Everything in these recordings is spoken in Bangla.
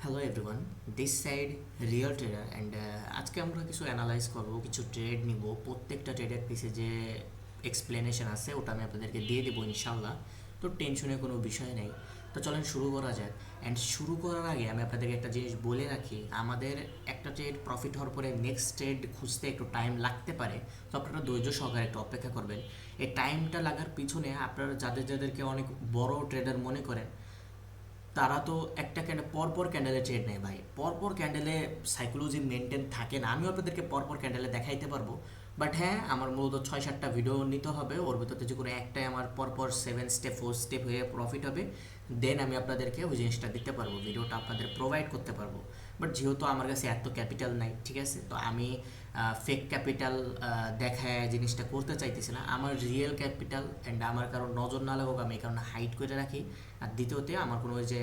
Hello everyone, this side real trader and আজকে আমরা কিছু অ্যানালাইজ করব, কিছু ট্রেড নিব। প্রত্যেকটা ট্রেডের পিছে যে এক্সপ্লেনেশন আছে ওটা আমি আপনাদেরকে দিয়ে দেবো ইনশাল্লাহ। তো টেনশনের কোনো বিষয় নেই। তো চলেন শুরু করা যাক। অ্যান্ড শুরু করার আগে আমি আপনাদেরকে একটা জিনিস বলে রাখি, আমাদের একটা ট্রেড প্রফিট হওয়ার পরে নেক্সট ট্রেড খুঁজতে একটু টাইম লাগতে পারে। তো আপনারা ধৈর্য সহকারে একটু অপেক্ষা করবেন। এই টাইমটা লাগার পিছনে আপনারা যাদেরকে অনেক বড় ট্রেডার মনে করেন, তারা তো একটা ক্যান্ডেল পরপর ক্যান্ডেলে ট্রেড নেয় ভাই। পরপর ক্যান্ডেলে সাইকোলজি মেনটেন থাকে না। আমিও আপনাদেরকে পরপর ক্যান্ডেলে দেখাইতে পারবো, বাট হ্যাঁ, আমার মূলত 6-7টা ভিডিও নিতে হবে। ওর ভিতর থেকে কোনো একটাই আমার পরপর 7 স্টেপ 4 স্টেপ হয়ে প্রফিট হবে, দেন আমি আপনাদেরকে ওই জিনিসটা দিতে পারবো, ভিডিওটা আপনাদের প্রোভাইড করতে পারবো। বাট যেহেতু আমার কাছে এত ক্যাপিটাল নাই, ঠিক আছে, তো আমি ফেক ক্যাপিটাল দেখায় জিনিসটা করতে চাইতেছি না। আমার রিয়েল ক্যাপিটাল অ্যান্ড আমার কারো নজর না লাগুক, আমি এই কারণে হাইড করে রাখি। আর দ্বিতীয়তে আমার কোনো ওই যে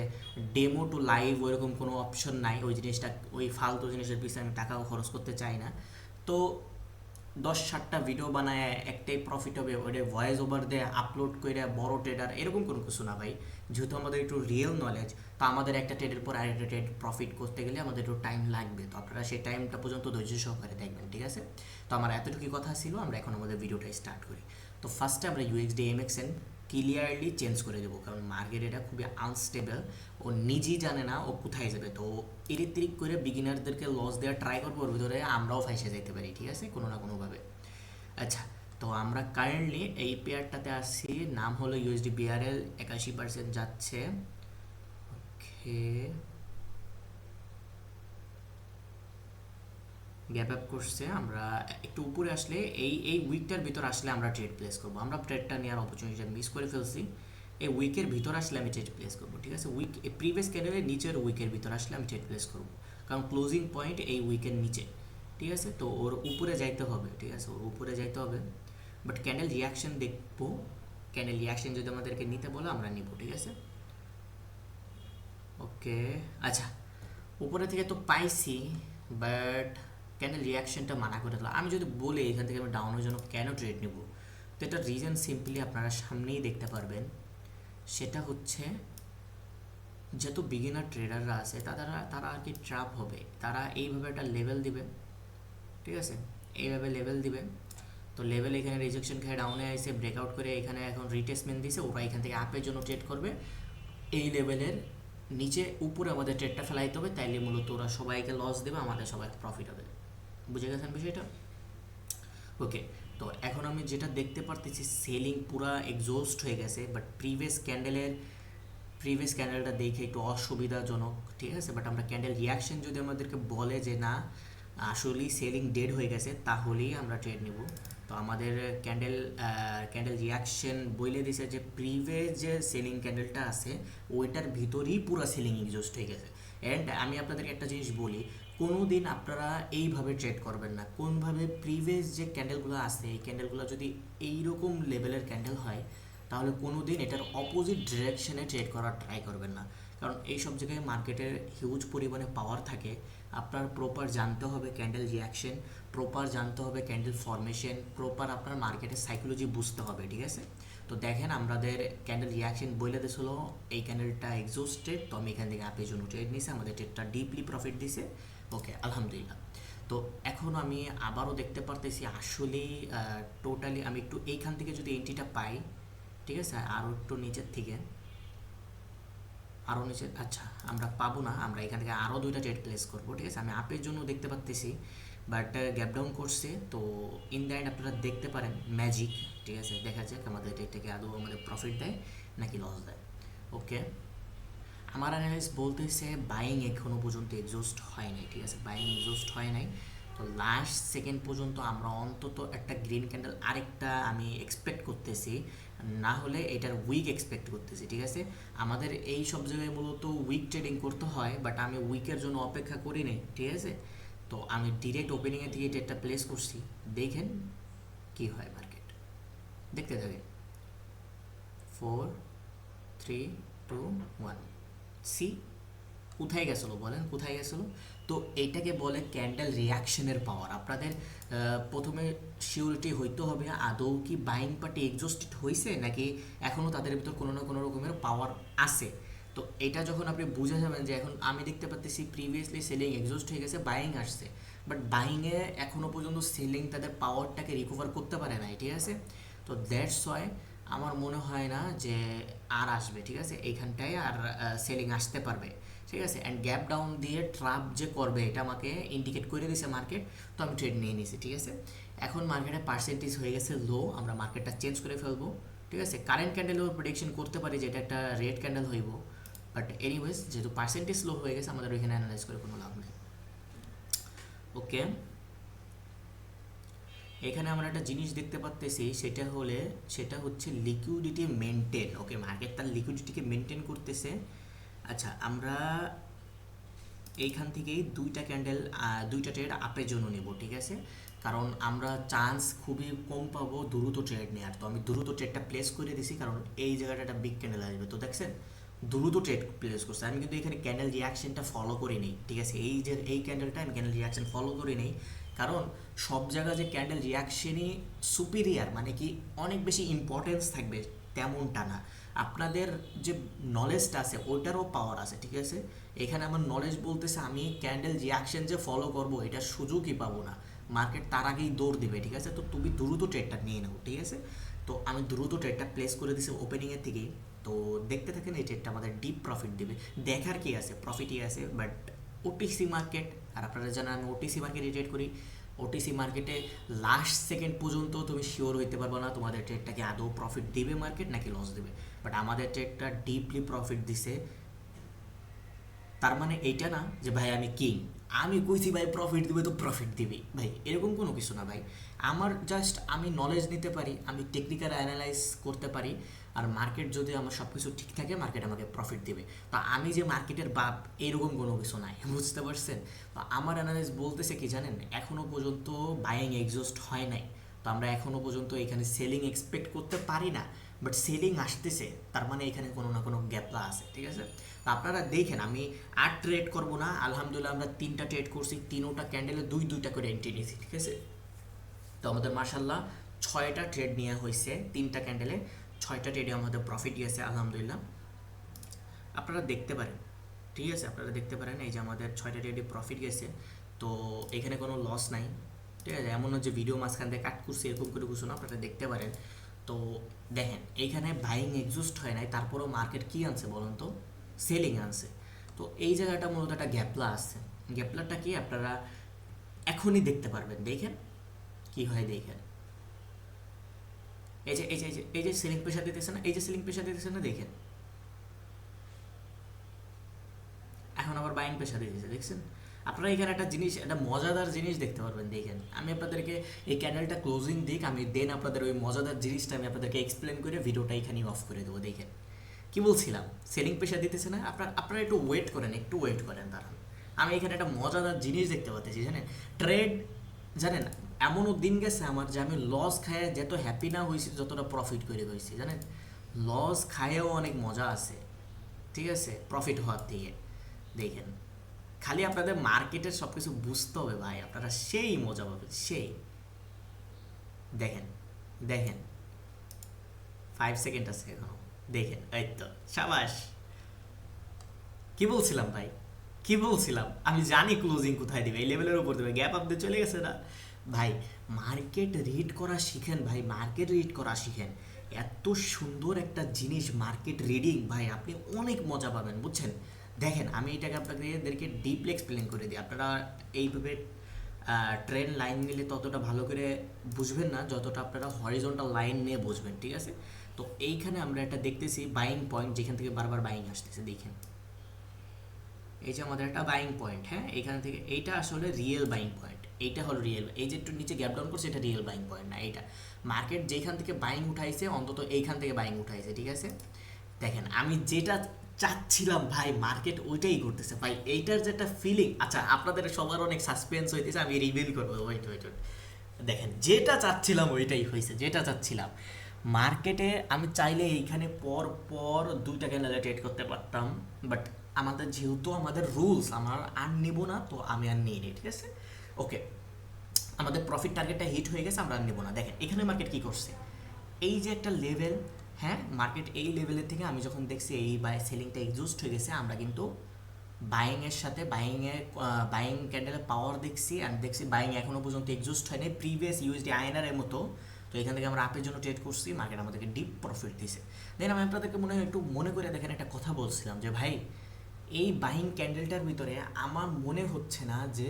ডেমো টু লাইভ ওইরকম কোনো অপশন নাই। ওই জিনিসটা, ওই ফালতু জিনিসের পিছনে আমি টাকাও খরচ করতে চাই না। তো 10-7টা ভিডিও বানায় একটাই প্রফিট হবে, ওইটা ভয়েস ওভার দিয়ে আপলোড করে বড় ট্রেডার এরকম কোনো কিছু না ভাই। যেহেতু আমাদের একটু রিয়েল নলেজ, তো আমাদের একটা ট্রেডের পর আরেকটা ট্রেড প্রফিট করতে গেলে আমাদের একটু টাইম লাগবে। তো আপনারা সেই টাইমটা পর্যন্ত ধৈর্য সহকারে দেখবেন, ঠিক আছে? তো আমার এতটুকুই কথা ছিল, আমরা এখন আমাদের ভিডিওটা স্টার্ট করি। তো ফার্স্টে আমরা ইউএক্সডি এমএক্সএন ক্লিয়ারলি চেঞ্জ করে দেবো, কারণ মার্কেট এটা খুবই আনস্টেবল। ও নিজেই জানে না ও কোথায় যাবে। তো ইরিত্রিক করে বিগিনারদেরকে লস দেওয়ার ট্রাই করবো, ওর ভিতরে আমরাও ফাইসে যেতে পারি, ঠিক আছে, কোনো না কোনোভাবে। আচ্ছা, তো আমরা কারেন্টলি এই পেয়ারটাতে আসছি, নাম হলো ইউএসডি বিআরএল, 81% যাচ্ছে। ওকে, গ্যাপ আপ করছে। আমরা একটু উপরে আসলে এই উইকটার ভিতর আসলে আমরা ট্রেড প্লেস করবো। আমরা ট্রেডটা নেওয়ার অপরচুনিটিটা মিস করে ফেলছি। এই উইকের ভিতর আসলে আমি ট্রেড প্লেস করবো, ঠিক আছে। উইক প্রিভিয়াস ক্যান্ডেলের নিচের উইকের ভিতর আসলে আমি ট্রেড প্লেস করবো, কারণ ক্লোজিং পয়েন্ট এই উইকের নিচে, ঠিক আছে। তো ওর উপরে যাইতে হবে, ঠিক আছে, ওর উপরে যাইতে হবে। বাট ক্যান্ডেল রিয়াকশন দেখবো, ক্যান্ডেল রিয়াকশন যদি আমাদেরকে নিতে বলে আমরা নিব, ঠিক আছে। ওকে, আচ্ছা, উপরে থেকে তো পাইছি, বাট ক্যান্ডেল রিয়াকশনটা মানা করে দিল। আমি যদি বলি এখান থেকে আমি ডাউনের জন্য কেন ট্রেড নেব, তো এটা রিজন সিম্পলি আপনারা সামনেই দেখতে পারবেন। সেটা হচ্ছে, যত বিগিনার ট্রেডাররা আছে তারা তারা আর কি ট্র্যাপ হবে। তারা এইভাবে একটা লেভেল দিবে, ঠিক আছে, এইভাবে লেভেল দিবে। তো লেভেল এখানে রিজেকশন খেয়ে ডাউনে আইসে ব্রেকআউট করে এখানে এখন রিটেসমেন্ট দিছে, ওরা এখান থেকে আপের জন্য ট্রেড করবে। এই লেভেলের নিচে উপরে আমাদের ট্রেডটা ফেলাইতে হবে, তাইলে মূলত ওরা সবাইকে লস দেবে, আমাদের সবাই প্রফিট হবে। বুঝে গেছেন বিষয়টা? ওকে, তো এখন আমি যেটা দেখতে পারতেছি, সেলিং পুরা এক্সস্ট হয়ে গেছে। বাট প্রিভিয়াস ক্যান্ডেলটা দেখে একটু অসুবিধাজনক, ঠিক আছে। বাট আমরা ক্যান্ডেল রিয়াকশন যদি আমাদেরকে বলে যে না, আসলেই সেলিং ডেড হয়ে গেছে, তাহলেই আমরা ট্রেড নিব। তো আমাদের ক্যান্ডেল রিয়াকশন বলে দিছে যে প্রিভিয়াস যে সেলিং ক্যান্ডেলটা আছে ওইটার ভিতরেই পুরো সেলিং এক্সস্ট হয়ে গেছে। অ্যান্ড আমি আপনাদেরকে একটা জিনিস বলি, কোনো দিন আপনারা এইভাবে ট্রেড করবেন না। কোনভাবে প্রিভিয়াস যে ক্যান্ডেলগুলো আছে, এই ক্যান্ডেলগুলো যদি এইরকম লেভেলের ক্যান্ডেল হয়, তাহলে কোনো দিন এটার অপোজিট ডিরেকশনে ট্রেড করার ট্রাই করবেন না, কারণ এই সব জায়গায় মার্কেটের হিউজ পরিমাণে পাওয়ার থাকে। আপনার প্রপার জানতে হবে ক্যান্ডেল রিয়াকশন, প্রপার জানতে হবে ক্যান্ডেল ফরমেশন, প্রপার আপনার মার্কেটের সাইকোলজি বুঝতে হবে, ঠিক আছে। তো দেখেন, আমাদের ক্যান্ডেল রিয়াকশন বলে দিয়েছিল এই ক্যান্ডেলটা এক্সস্টেড, তো আমি এখান থেকে আপের জন্য ট্রেড নিয়েছি, আমাদের ট্রেডটা ডিপলি প্রফিট দিছে। ওকে, আলহামদুলিল্লাহ। তো এখন আমি আবারও দেখতে পারতেছি আসলেই টোটালি আমি একটু এইখান থেকে যদি এন্ট্রিটা পাই, ঠিক আছে, আরও একটু নিচের থেকে, আরও নিচে, আচ্ছা আমরা পাবো না, আমরা এখান থেকে আরও 2টা ট্রেড প্লেস করবো, ঠিক আছে। আমি আপের জন্য দেখতে পাচ্তেছি, বাট গ্যাপ ডাউন করছে। তো ইন দ্য এন্ড আপনারা দেখতে পারেন ম্যাজিক, ঠিক আছে, দেখা যাক আমাদের ট্রেডটাকে আদৌ আমাদের প্রফিট দেয় নাকি লস দেয়। ওকে, আমার অ্যানালাইস বলতেছে বাইং এখনও পর্যন্ত এক্সস্ট হয় নাই, ঠিক আছে, বাইং এক্সস্ট হয় নাই। তো লাস্ট সেকেন্ড পর্যন্ত আমরা অন্তত একটা গ্রিন ক্যান্ডেল আরেকটা আমি এক্সপেক্ট করতেছি, না হলে এটার উইক এক্সপেক্ট করতেছি, ঠিক আছে। আমাদের এই সব জায়গায় মূলত উইক ট্রেডিং করতে হয়, বাট আমি উইকের জন্য অপেক্ষা করি নাই, ঠিক আছে। তো আমি ডিরেক্ট ওপেনিংয়ের দিকে ট্রেডটা প্লেস করছি, দেখেন কি হয় মার্কেট, দেখতে থাকেন। 4, 3, 2, 1, সি কোথায় গেছিলো বলেন, কোথায় গেছিলো? তো এইটাকে বলে ক্যান্ডেল রিয়াকশনের পাওয়ার। আপনাদের প্রথমে শিওরিটি হইতে হবে আদৌ কি বাইং পার্টি এক্সস্টেড হয়েছে, নাকি এখনও তাদের ভিতর কোনো না কোনো রকমের পাওয়ার আছে। তো এটা যখন আপনি বুঝে যাবেন যে এখন আমি দেখতে পাচ্ছি প্রিভিয়াসলি সেলিং এক্সস্ট হয়ে গেছে, বাইং আসছে, বাট বাইংয়ে এখনও পর্যন্ত সেলিং তাদের পাওয়ারটাকে রিকভার করতে পারে নাই, ঠিক আছে। তো দ্যাটস ওয়াই আমার মনে হয় না যে আর আসবে, ঠিক আছে, এইখানটায় আর সেলিং আসতে পারবে, ঠিক আছে। অ্যান্ড গ্যাপ ডাউন দিয়ে ট্রাপ যে করবে এটা আমাকে ইন্ডিকেট করে দিয়েছে মার্কেট, তো আমি ট্রেড নিয়ে নিয়েছি, ঠিক আছে। এখন মার্কেটে পার্সেন্টেজ হয়ে গেছে লো, আমরা মার্কেটটা চেঞ্জ করে ফেলবো, ঠিক আছে। কারেন্ট ক্যান্ডেলেও প্রেডিকশন করতে পারি যে এটা একটা রেড ক্যান্ডেল হইব, বাট এনিওয়েজ যেহেতু পার্সেন্টেজ লো হয়ে গেছে আমাদের ওইখানে অ্যানালাইজ করে কোনো লাভ নেই। ওকে, এখানে আমরা একটা জিনিস দেখতে পাচ্তেছি, সেটা হচ্ছে লিকুইডিটি মেনটেন। ওকে, মার্কেট তার লিকুইডিটিকে মেনটেন করতেছে। আচ্ছা, আমরা এইখান থেকেই দুইটা ট্রেড আপের জন্য নেব, ঠিক আছে, কারণ আমরা চান্স খুবই কম পাবো দ্রুত ট্রেড নেওয়ার। তো আমি দ্রুত ট্রেডটা প্লেস করে দিছি, কারণ এই জায়গাটা একটা বিগ ক্যান্ডেল আসবে। তো দেখছেন দ্রুত ট্রেড প্লেস করছে, আমি কিন্তু এখানে ক্যান্ডেল রিয়াকশনটা ফলো করি নেই, ঠিক আছে। এই ক্যান্ডেলটা আমি ক্যান্ডেল রিয়াকশন ফলো করি নেই, কারণ সব জায়গায় যে ক্যান্ডেল রিয়াকশনই সুপিরিয়ার মানে কি অনেক বেশি ইম্পর্টেন্স থাকবে তেমনটা না। আপনাদের যে নলেজটা আছে ওইটারও পাওয়ার আছে, ঠিক আছে। এখানে আমার নলেজ বলতেছে আমি ক্যান্ডেল রিয়াকশন যে ফলো করবো এটার সুযোগই পাবো না, মার্কেট তার আগেই দৌড় দিবে, ঠিক আছে। তো তুমি দ্রুত ট্রেডটা নিয়ে নাও, ঠিক আছে। তো আমি দ্রুত ট্রেডটা প্লেস করে দিছি ওপেনিংয়ের থেকেই। তো দেখতে থাকেন এই ট্রেডটা আমাদের ডিপ প্রফিট দেবে, দেখার কি আছে, প্রফিটই আছে। বাট ওটিসি মার্কেট, আর আপনারা জানেন আমি ওটিসি মার্কেটে ট্রেড করি, ওটিসি মার্কেটে লাস্ট সেকেন্ড পর্যন্ত তুমি শিওর হইতে পারবে না তোমাদের ট্রেডটাকে আদৌ প্রফিট দিবে মার্কেট নাকি লস দেবে। বাট আমাদের ট্রেডটা ডিপলি প্রফিট দিছে, তার মানে এইটা না যে ভাই আমি কিং, আমি কইছি ভাই প্রফিট দিবে তো প্রফিট দিবেই, ভাই এরকম কোনো কিছু না ভাই। আমার জাস্ট আমি নলেজ নিতে পারি, আমি টেকনিক্যাল অ্যানালাইজ করতে পারি, আর মার্কেট যদি আমার সব কিছু ঠিক থাকে মার্কেট আমাকে প্রফিট দিবে। তো আমি যে মার্কেটের বাপ এরকম কোনো কিছু নাই, বুঝতে পারছেন। তো আমার অ্যানালাইজ বলতেছে কি জানেন, এখনও পর্যন্ত বাইং এক্সস্ট হয় নাই, তো আমরা এখনও পর্যন্ত এখানে সেলিং এক্সপেক্ট করতে পারি না। বাট সেলিং আসতেছে, তার মানে এখানে কোনো না কোনো গ্যাপলা আছে, ঠিক আছে। তো আপনারা দেখেন আমি আর ট্রেড করবো না, আলহামদুলিল্লাহ আমরা 3টা ট্রেড করছি, 3টা ক্যান্ডেলে 2টা করে এন্ট্রি নিয়েছি, ঠিক আছে। তো আমাদের মার্শাল্লাহ 6টা ট্রেড নেওয়া হয়েছে, 3টা ক্যান্ডেলে 6টা ট্রেডে আমাদের প্রফিট গিয়েছে আলহামদুলিল্লাহ। আপনারা দেখতে পারেন, ঠিক আছে, আপনারা দেখতে পারেন এই যে আমাদের 6টা ট্রেডে প্রফিট গেছে। তো এখানে কোনো লস নাই, ঠিক আছে। এমন যে ভিডিও মাঝখান থেকে কাট করছি এরকম করে কিছু না, আপনারা দেখতে পারেন। তো দেখেন এইখানে বাইং এক্সস্ট হয় নাই, তারপরেও মার্কেট কী আনছে বলুন তো, সেলিং আনছে। তো এই জায়গাটা মূলত একটা গ্যাপলা আসছে, গ্যাপলাটা কি আপনারা এখনই দেখতে পারবেন, দেখেন কি হয়, দেখেন এই যে সেলিং প্রেশার দিতেছে না, এই যে সেলিং প্রেশার দিতেছে না, দেখেন এখন আবার বাইং প্রেশার দিতেছে, দেখছেন। আপনারা এখানে একটা জিনিস, একটা মজাদার জিনিস দেখতে পারবেন, দেখেন আমি আপনাদেরকে এই ক্যান্ডেলটা ক্লোজিং দিক, আমি দেন আপনাদের ওই মজাদার জিনিসটা আমি আপনাদেরকে এক্সপ্লেন করে ভিডিওটা এখানেই অফ করে দেবো। দেখেন কি বলছিলাম, সেলিং প্রেশার দিতেছে না, আপনারা একটু ওয়েট করেন, দাঁড়ান। আমি এখানে একটা মজাদার জিনিস দেখতে পাচ্ছি, জানেন ট্রেড, জানেন এমনও দিন গেছে আমার যে আমি লস খায় যত হ্যাপি না হয়েছি যতটা প্রফিট করে হয়েছি, জানেন লস খায়েও অনেক মজা আছে, ঠিক আছে, প্রফিট হওয়ার থেকে। দেখেন খালি আপনাদের মার্কেটের সব কিছু বুঝতে হবে ভাই, আপনারা সেই মজা পাবেন সেই। দেখেন দেখেন 5 সেকেন্ড আছে এখনো, দেখেন এই তো সাবাস। কি বলছিলাম ভাই, কি বলছিলাম, আমি জানি ক্লোজিং কোথায় দিবে, এই লেভেলের উপর দেবে, গ্যাপ আপ দিয়ে চলে গেছে না ভাই। মার্কেট রিড করা শিখেন ভাই, মার্কেট রিড করা শিখেন, এত সুন্দর একটা জিনিস মার্কেট রিডিং ভাই, আপনি অনেক মজা পাবেন, বুঝছেন। দেখেন আমি এটাকে আপনাদেরকে ডিপলি এক্সপ্লেন করে দিই, আপনারা এইভাবে ট্রেন লাইন নিলে ততটা ভালো করে বুঝবেন না যতটা আপনারা হরিজন্টাল লাইন নিয়ে বুঝবেন, ঠিক আছে। তো এইখানে আমরা একটা দেখতেছি বাইং পয়েন্ট, যেখান থেকে বারবার বাইং আসতেছে, দেখেন এই যে আমাদের একটা বাইং পয়েন্ট, হ্যাঁ এখান থেকে এইটা আসলে রিয়েল বাইং পয়েন্ট, এইটা হলো রিয়েল, এই যে একটু নিচে গ্যাপ ডাউন করছে এটা রিয়েল বাইং পয়েন্ট না, এইটা মার্কেট যেখান থেকে বাইং উঠাইছে অন্তত এইখান থেকে বাইং উঠাইছে, ঠিক আছে। দেখেন আমি যেটা চাচ্ছিলাম ভাই মার্কেট ওইটাই করতেছে ভাই, এইটার যে একটা ফিলিং, আচ্ছা আপনাদের সবার অনেক সাসপেন্স হইতেছে, আমি রিভিল করবো, ওয়েট। দেখেন যেটা চাচ্ছিলাম ওইটাই হয়েছে, যেটা চাচ্ছিলাম মার্কেটে আমি চাইলে এইখানে পর পর 2টা ক্যান্ডেলে ট্রেড করতে পারতাম, বাট আমাদের যেহেতু আমাদের রুলস, আমার আর নেব না, তো আমি আর নিই নি, ঠিক আছে। ওকে, আমাদের প্রফিট টার্গেটটা হিট হয়ে গেছে, আমরা আর নেব না। দেখেন এখানে মার্কেট কি করছে, এই যে একটা লেভেল, হ্যাঁ, মার্কেট এই লেভেলের থেকে আমি যখন দেখছি এই বাই সেলিংটা এক্সজস্ট হয়ে গেছে, আমরা কিন্তু বাইংয়ের সাথে বাইং ক্যান্ডেলের পাওয়ার দেখছি, অ্যান্ড দেখছি বাইং এখনও পর্যন্ত এক্সজস্ট হয়নি প্রিভিয়াস ইউএসডি আইএনআর এর মতো। তো এখান থেকে আমরা আপের জন্য ট্রেড করছি, মার্কেট আমাদেরকে ডিপ প্রফিট দিছে। দেন আমি আপনাদেরকে মনে হয় একটু মনে করে দেখেন একটা কথা বলছিলাম যে ভাই এই বাইং ক্যান্ডেলটার ভিতরে আমার মনে হচ্ছে না যে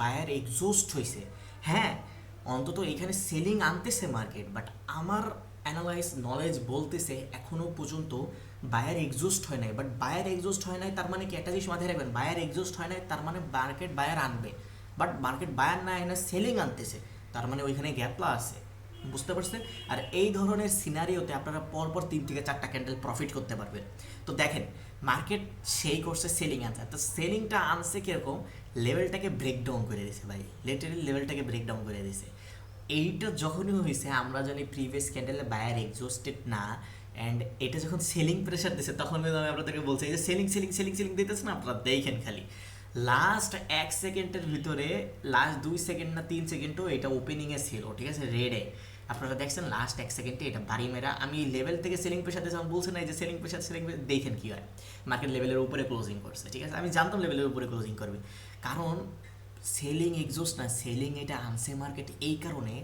বায়ার এক্সজস্ট হয়েছে। হ্যাঁ, অন্তত এখানে সেলিং আনতেছে মার্কেট, বাট আমার অ্যানালাইজ নলেজ বলতেছে এখনও পর্যন্ত বায়ার এক্সজস্ট হয় নাই। বাট বায়ার এক্সজস্ট হয় নাই তার মানে কি, একটা জিনিস মাথায় রাখবেন, বায়ার এক্সজস্ট হয় নাই তার মানে মার্কেট বায়ার আনবে, বাট মার্কেট বায়ার না এনে সেলিং আনতেছে, তার মানে ওইখানে গ্যাপলা আছে। বুঝতে পারছেন? আর এই ধরনের সিনারিওতে আপনারা পরপর 3 থেকে 4টা ক্যান্ডেল প্রফিট করতে পারবেন। তো দেখেন মার্কেট সেই করছে সেলিং আনছে, তো সেলিংটা আনছে কীরকম, লেভেলটাকে ব্রেকডাউন করে দিয়েছে ভাই, লিটারালি লেভেলটাকে ব্রেকডাউন করে দিয়েছে। এইটা যখনই হয়েছে আমরা জানি প্রিভিয়াস ক্যান্ডেলে বায়ার এক্সজস্টেড না, অ্যান্ড এটা যখন সেলিং প্রেশার দিচ্ছে তখন কিন্তু আমি আপনাদেরকে বলছি এই যে সেলিং সেলিং সেলিং সেলিং দিতেছে না, আপনারা দেখেন খালি লাস্ট 1 সেকেন্ডের ভিতরে, লাস্ট 2 সেকেন্ড না 3 সেকেন্ডও এটা ওপেনিংয়ে ছিল, ঠিক আছে, রেডে। আপনারা দেখছেন লাস্ট 1 সেকেন্ডে এটা বাড়ি মেরা, আমি লেভেল থেকে সেলিং প্রেশার দিয়েছিলাম, বলছে না এই যে সেলিং প্রেশার দেখেন কী হয়, মার্কেট লেভেলের উপরে ক্লোজিং করছে, ঠিক আছে, আমি জানতাম লেভেলের উপরে ক্লোজিং করবে, কারণ সেলিং এক্সজস্ট না, সেলিং এটা আনছে মার্কেট এই কারণে।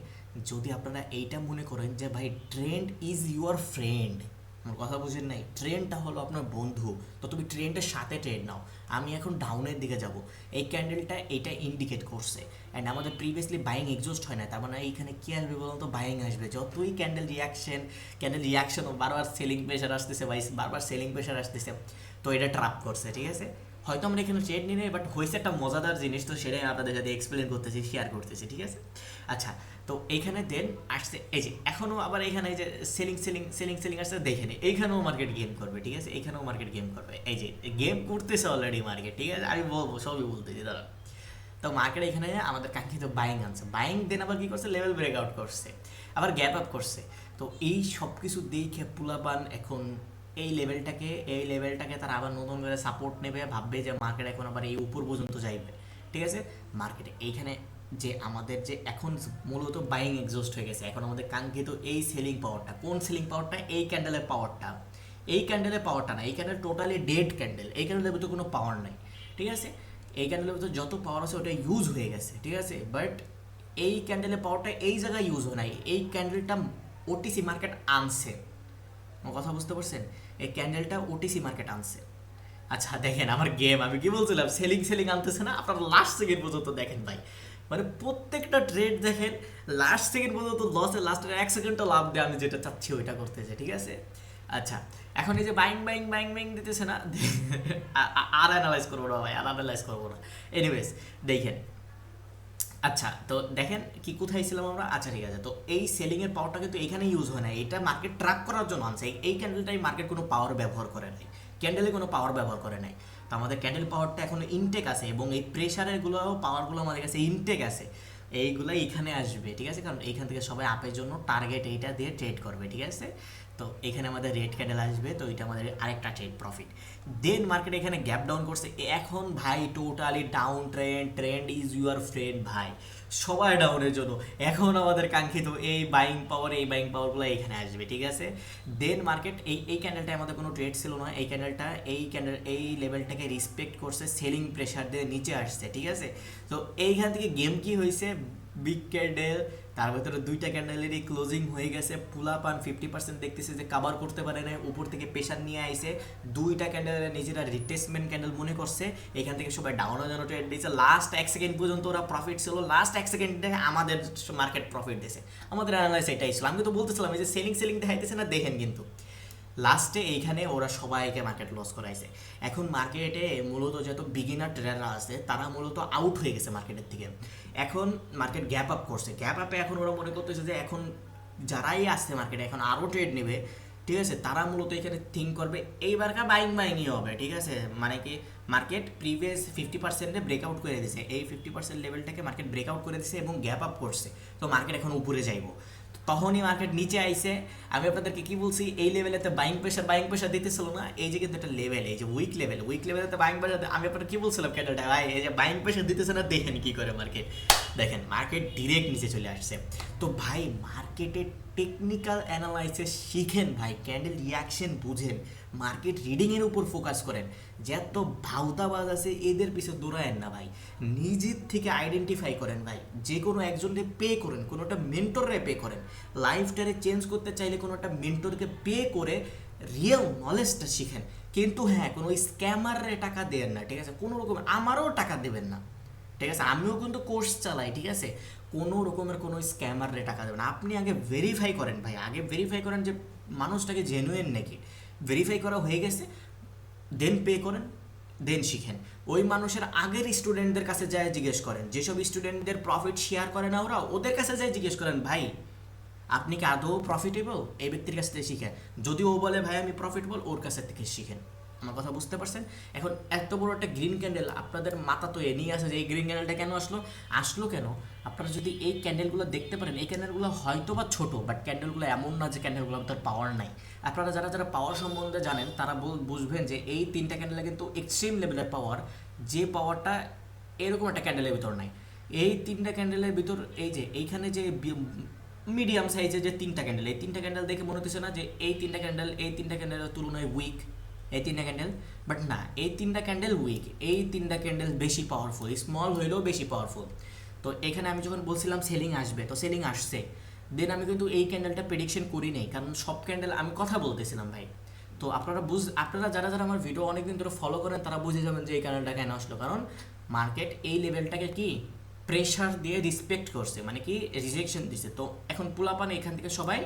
যদি আপনারা এইটা মনে করেন যে ভাই ট্রেন্ড ইজ ইউর ফ্রেন্ড, আমার কথা বুঝেন নাই, ট্রেন্ডটা হলো আপনার বন্ধু, তো তুমি ট্রেন্ডের সাথে ট্রেড নাও। আমি এখন ডাউনের দিকে যাব, এই ক্যান্ডেলটা এটা ইন্ডিকেট করছে, অ্যান্ড আমাদের প্রিভিয়াসলি বাইং এক্সজস্ট হয় না, তার মানে এইখানে কী আসবে বলুন তো, বাইং আসবে। যতই ক্যান্ডেল রিয়াকশন বারবার সেলিং প্রেশার আসতেছে, বারবার সেলিং প্রেশার আসতেছে, তো এটা ট্রাপ করছে, ঠিক আছে। হয়তো আমরা এখানে ট্রেড নিই বাট হয়েছে একটা মজাদার জিনিস, তো সেটাই আপনাদের সাথে এক্সপ্লেন করতেছি, শেয়ার করতেছি, ঠিক আছে। আচ্ছা, তো এইখানে দেন আসছে এই যে এখনও আবার এখানে এই যে সেলিং সেলিং সেলিং সেলিং আসছে, দেখে নিই এইখানেও মার্কেট গেম করবে, ঠিক আছে, এইখানেও মার্কেট গেম করবে, এই যে গেম করতেছে অলরেডি মার্কেট, ঠিক আছে, আমি বলবো সবই বলতেছি দাদা। তো মার্কেট এখানে আমাদের কাঙ্ক্ষিত বাইং আনছে, বাইং দেন আবার কী করছে, লেভেল ব্রেকআউট করছে, আবার গ্যাপ আপ করছে। তো এই সব কিছু দেখে পুলাপান এখন এই লেভেলটাকে তারা আবার নতুন করে সাপোর্ট নেবে, ভাববে যে মার্কেট এখন আবার এই উপর পর্যন্ত যাইবে, ঠিক আছে। মার্কেটে এইখানে যে আমাদের যে এখন মূলত বাইং এক্সজস্ট হয়ে গেছে, এখন আমাদের কাঙ্ক্ষিত এই সেলিং পাওয়ারটা, কোন সেলিং পাওয়ারটা, এই ক্যান্ডেলের পাওয়ারটা, এই ক্যান্ডেলের পাওয়ারটা না, এই ক্যান্ডেল টোটালি ডেড ক্যান্ডেল, এই ক্যান্ডেলের ভিতরে কোনো পাওয়ার নাই, ঠিক আছে। এই ক্যান্ডেলের ভিতরে যত পাওয়ার আছে ওটা ইউজ হয়ে গেছে, ঠিক আছে, বাট এই ক্যান্ডেলের পাওয়ারটা এই জায়গায় ইউজ হয় নাই, এই ক্যান্ডেলটা ওটিসি মার্কেট আনছে, আমার কথা বুঝতে পারছেন, এই ক্যান্ডেলটা ওটিসি মার্কেট আনছে। আচ্ছা দেখেন আমার গেম, আমি কি বলছিলাম, সেলিং সেলিং আনতেছে না, আপনারা লাস্ট সেকেন্ড পর্যন্ত দেখেন ভাই, মানে প্রত্যেকটা ট্রেড দেখেন লাস্ট সেকেন্ড পর্যন্ত লসে, লাস্টের 1 সেকেন্ডটা লাভ দিয়ে আমি যেটা চাচ্ছি ওইটা করতেছে, ঠিক আছে। আচ্ছা, এখন এই যে বাইং বাইং বাইং বাইং দিতেছে না, আর অ্যানালাইজ করবো না ভাই, আর অ্যানালাইজ করবো না, এনিওয়েজ দেখেন। আচ্ছা, তো দেখেন কি কোথায় ছিলাম আমরা, আচ্ছা ঠিক আছে। তো এই সেলিংয়ের পাওয়ারটা কিন্তু এখানে ইউজ হয় না, এটা মার্কেট ট্র্যাক করার জন্য আনছে, এই ক্যান্ডেলটাই মার্কেট কোনো পাওয়ার ব্যবহার করে নাই, ক্যান্ডেলে কোনো পাওয়ার ব্যবহার করে নাই। তো আমাদের ক্যান্ডেল পাওয়ারটা এখনো ইনটেক আছে, এবং এই প্রেশারেরগুলো পাওয়ারগুলো আমাদের কাছে ইনটেক আছে, এইগুলো এখানে আসবে, ঠিক আছে, কারণ এইখান থেকে সবাই আপের জন্য টার্গেট এইটা দিয়ে ট্রেড করবে, ঠিক আছে। তো এখানে আমাদের রেড ক্যান্ডেল আসবে, তো এটা আমাদের আরেকটা ট্রেড প্রফিট। দেন মার্কেট এখানে গ্যাপ ডাউন করছে, এখন ভাই totally down trend, trend is your friend ভাই, সবাই ডাউনের জন্য। এখন আমাদের কাঙ্ক্ষিত এই বাইং পাওয়ারগুলো এখানে আসবে, ঠিক আছে। দেন মার্কেট এই ক্যান্ডেলটায় আমাদের কোনো ট্রেড ছিল না, এই লেভেলটাকে রেসপেক্ট করছে, সেলিং প্রেশার দিয়ে নিচে আসছে, ঠিক আছে। তো এইখান থেকে গেম কি হয়েছে, বিগ ক্যান্ডেল, তার ভিতরে 2টা ক্যান্ডেলেরই ক্লোজিং হয়ে গেছে, পুলা পান 50% দেখতেছে যে কাভার করতে পারে না, উপর থেকে প্রেশার নিয়ে আইছে, 2টা ক্যান্ডেলের নিজেরা রিটেসমেন্ট ক্যান্ডেল মনে করছে, এখান থেকে সবাই ডাউনের জন্য ট্রেড দিয়েছে, লাস্ট 1 সেকেন্ড পর্যন্ত ওরা প্রফিট ছিল, লাস্ট 1 সেকেন্ডে আমাদের মার্কেট প্রফিট দিয়েছে। আমাদের অ্যানালাইস এটাই ছিল, আমি তো বলতেছিলাম এই যে সেলিং সেলিং দেখাইতেছে না, দেখেন কিন্তু লাস্টে এইখানে ওরা সবাইকে মার্কেট লস করাইছে। এখন মার্কেটে মূলত যত বিগিনার ট্রেডাররা আছে তারা মূলত আউট হয়ে গেছে মার্কেটের থেকে, এখন মার্কেট গ্যাপ আপ করছে, গ্যাপ আপে এখন ওরা মনে করতেছে যে এখন যারাই আসছে মার্কেটে এখন আরও ট্রেড নেবে, ঠিক আছে, তারা মূলত এখানে থিঙ্ক করবে এইবারকার বাইংই হবে, ঠিক আছে, মানে কি মার্কেট প্রিভিয়াস 50%-এ ব্রেকআউট করে দিছে, এই 50% লেভেলটাকে মার্কেট ব্রেকআউট করে দিছে এবং গ্যাপ আপ করছে, তো মার্কেট এখন উপরে যাইব। তখনই মার্কেট নিচে আইছে। আমি আপনাদেরকে কি বলছি, এই লেভেলেতে বাইং প্রেশার দিতেছিল না, এই যে কিন্তু একটা লেভেল, এই যে উইক লেভেলেতে বাইং প্রেশার, আমি আপনাদের কি বলছিলাম ক্যান্ডেলটা ভাই, এই যে বাইং প্রেশার দিতেছে না, দেখেন কি করে মার্কেট, দেখেন মার্কেট ডিরেক্ট নিচে চলে আসছে। তো ভাই মার্কেটের টেকনিক্যাল অ্যানালাইসিস শিখেন ভাই, ক্যান্ডেল রিয়াকশন বুঝেন, মার্কেট রিডিংয়ের উপর ফোকাস করেন। যত ভাউতাবাজ আছে এদের পিছনে দৌড়ায়েন না ভাই, নিজের থেকে আইডেন্টিফাই করেন ভাই, যে কোনো একজনকে পে করেন, কোনো একটা মেন্টরে পে করেন, লাইফটারে চেঞ্জ করতে চাইলে কোনো একটা মেন্টরকে পে করে রিয়েল নলেজটা শিখেন। কিন্তু হ্যাঁ, কোনো ওই স্ক্যামারে টাকা দেন না, ঠিক আছে, কোনো রকম আমারও টাকা দেবেন না, ঠিক আছে, আমিও কিন্তু কোর্স চালাই, ঠিক আছে, কোনো রকমের কোনো স্ক্যামারে টাকা দেবেন। আপনি আগে ভেরিফাই করেন ভাই, আগে ভেরিফাই করেন যে মানুষটাকে জেনুইন নাকি, ভেরিফাই করা হয়ে গেছে দেন পে করেন, দেন শিখেন। ওই মানুষের আগের স্টুডেন্টদের কাছে যায় জিজ্ঞেস করেন, যেসব স্টুডেন্টদের প্রফিট শেয়ার করে না ওরা, ওদের কাছে যায় জিজ্ঞেস করেন ভাই আপনি কি আদৌ প্রফিটেবল, এই ব্যক্তির কাছ থেকে শিখেন। যদি ও বলে ভাই আমি প্রফিটেবল, ওর কাছ থেকে শিখেন। আমার কথা বুঝতে পারছেন? এখন এত বড় একটা গ্রিন ক্যান্ডেল, আপনাদের মাথা তো এ নিয়ে আসে যে এই গ্রিন ক্যান্ডেলটা কেন আসলো কেন? আপনারা যদি এই ক্যান্ডেলগুলো দেখতে পারেন, এই ক্যান্ডেলগুলো হয়তো বা ছোটো, বাট ক্যান্ডেলগুলো এমন না যে ক্যান্ডেলগুলো তার পাওয়ার নাই। আপনারা যারা পাওয়ার সম্বন্ধে জানেন তারা বুঝবেন যে এই তিনটা ক্যান্ডেলে কিন্তু এক্সট্রিম লেভেলের পাওয়ার, যে পাওয়ারটা এরকম একটা ক্যান্ডেলের ভিতর নাই। এই তিনটা ক্যান্ডেলের ভিতর এই যে এইখানে যে মিডিয়াম সাইজের যে তিনটা ক্যান্ডেল, এই তিনটা ক্যান্ডেল দেখে মনে হচ্ছে না যে এই তিনটা ক্যান্ডেলের তুলনায় উইক এই তিনটা ক্যান্ডেল, বাট না, এই তিনটা ক্যান্ডেল উইক, এই তিনটা ক্যান্ডেল বেশি পাওয়ারফুল, স্মল হইলেও বেশি পাওয়ারফুল। তো এখানে আমি যখন বলছিলাম সেলিং আসবে, তো সেলিং আসছে, দেন আমি কিন্তু এই ক্যান্ডেলটা প্রেডিকশন করি নাই, কারণ সব ক্যান্ডেল আমি কথা বলতেছিলাম ভাই। তো আপনারা যারা আমার ভিডিও অনেকদিন ধরে ফলো করেন তারা বুঝে যাবেন যে এই ক্যান্ডেলটা কেন আসলো, কারণ মার্কেট এই লেভেলটাকে কি প্রেশার দিয়ে রিসপেক্ট করছে, মানে কি রিজেকশন দিছে। তো এখন পোলাপান এখান থেকে সবাই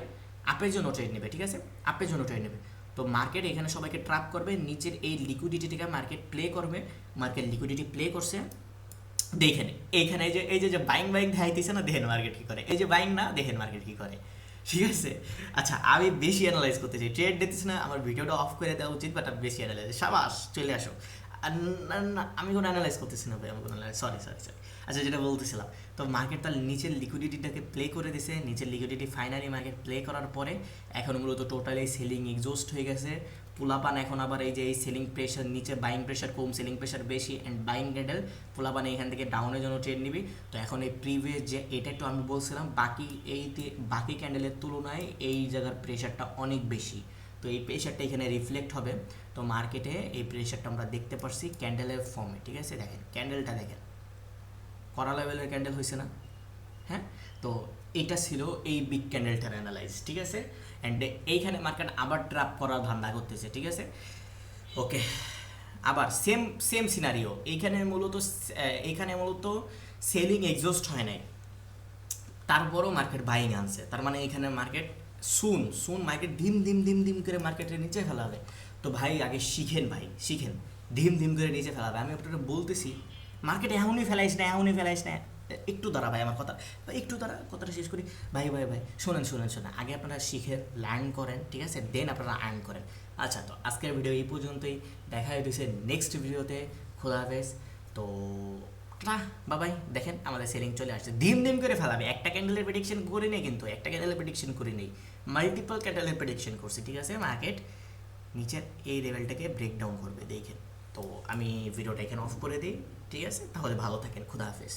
আপের জন্য ট্রেড নেবে, ঠিক আছে, আপের জন্য ট্রেড নেবে। তো মার্কেট এখানে সবাইকে ট্র্যাপ করবে, নিচের এই লিকুইডিটিটাকে মার্কেট প্লে করবে, মার্কেট লিকুইডিটি প্লে করছে। দেখেন এইখানে এই যে বাইং দেখাইতেছে না, দেখেন মার্কেট কী করে, এই যে বাইং না, দেখেন মার্কেট কী করে, ঠিক আছে। আচ্ছা আমি বেশি অ্যানালাইজ করতে চাই, ট্রেড দিতেছি না, আমার ভিডিওটা অফ করে দেওয়া উচিত, বাট বেশি অ্যানালাইজ, সাবাস চলে আসো। আর না আমি কোনো অ্যানালাইজ করতেছি না ভাই, আমি কোনো সরি। আচ্ছা যেটা বলতেছিলাম, তো মার্কেট তার নিচের লিকুইডিটিটাকে প্লে করে দিছে, নিচের লিকুইডিটি ফাইনালি মার্কেট প্লে করার পরে এখন মূলত টোটালি সেলিং এক্সস্ট হয়ে গেছে। পোলাপান এখন আবার এই যে এই সেলিং প্রেশার, নিচে বাইং প্রেশার কম, সেলিং প্রেশার বেশি, অ্যান্ড বাইং ক্যান্ডেল পোলাপান এখান থেকে ডাউনের জন্য ট্রেড নিবি। তো এখন এই প্রিভিয়াস যে এটা একটু আমি বলছিলাম, বাকি ক্যান্ডেলের তুলনায় এই জায়গার প্রেশারটা অনেক বেশি, তো এই প্রেশারটা এখানে রিফ্লেক্ট হবে। তো মার্কেটে এই প্রেশারটা আমরা দেখতে পাচ্ছি ক্যান্ডেলের ফর্মে, ঠিক আছে, দেখেন ক্যান্ডেলটা দেখেন, কড়া লেভেলের ক্যান্ডেল হয়েছে না, হ্যাঁ। তো এটা ছিল এই বিগ ক্যান্ডেলটার অ্যানালাইজ, ঠিক আছে। অ্যান্ড এইখানে মার্কেট আবার ট্র্যাপ করার ধান্দা করতেছে, ঠিক আছে, ওকে। আবার সেম সিনারিও, এইখানে মূলত সেলিং এক্সস্ট হয় নাই, তারপরও মার্কেট বাইং আনছে, তার মানে এখানে মার্কেট সুন মার্কেট ধিম করে মার্কেটের নিচে ফেলাবে। তো ভাই আগে শিখেন ভাই, ধিম করে নিচে ফেলাবে। আমি আপনাকে বলতেছি মার্কেট এমনই ফেলাইস না, একটু দাঁড়া ভাই, আমার কথাটা শেষ করি ভাই। শোনেন, আগে আপনারা শিখে লার্ন করেন, ঠিক আছে, দেন আপনারা আর্ন করেন। আচ্ছা, তো আজকের ভিডিও এই পর্যন্তই, দেখা হইতেছে নেক্সট ভিডিওতে, খোদা হাফেজ। তো বাবাই, দেখেন আমাদের সেলিং চলে আসছে, ধিম করে ফেলাবে। একটা ক্যান্ডেলের প্রেডিকশন করি নেই, কিন্তু একটা ক্যান্ডেলের প্রেডিকশন করি নেই, মাল্টিপল ক্যান্ডেলের প্রেডিকশন করছি, ঠিক আছে। মার্কেট নিচের এই লেভেলটাকে ব্রেকডাউন করবে, দেখেন। তো আমি ভিডিওটা এখানে অফ করে দিই, ঠিক আছে, তাহলে ভালো থাকেন, খোদা হাফেজ।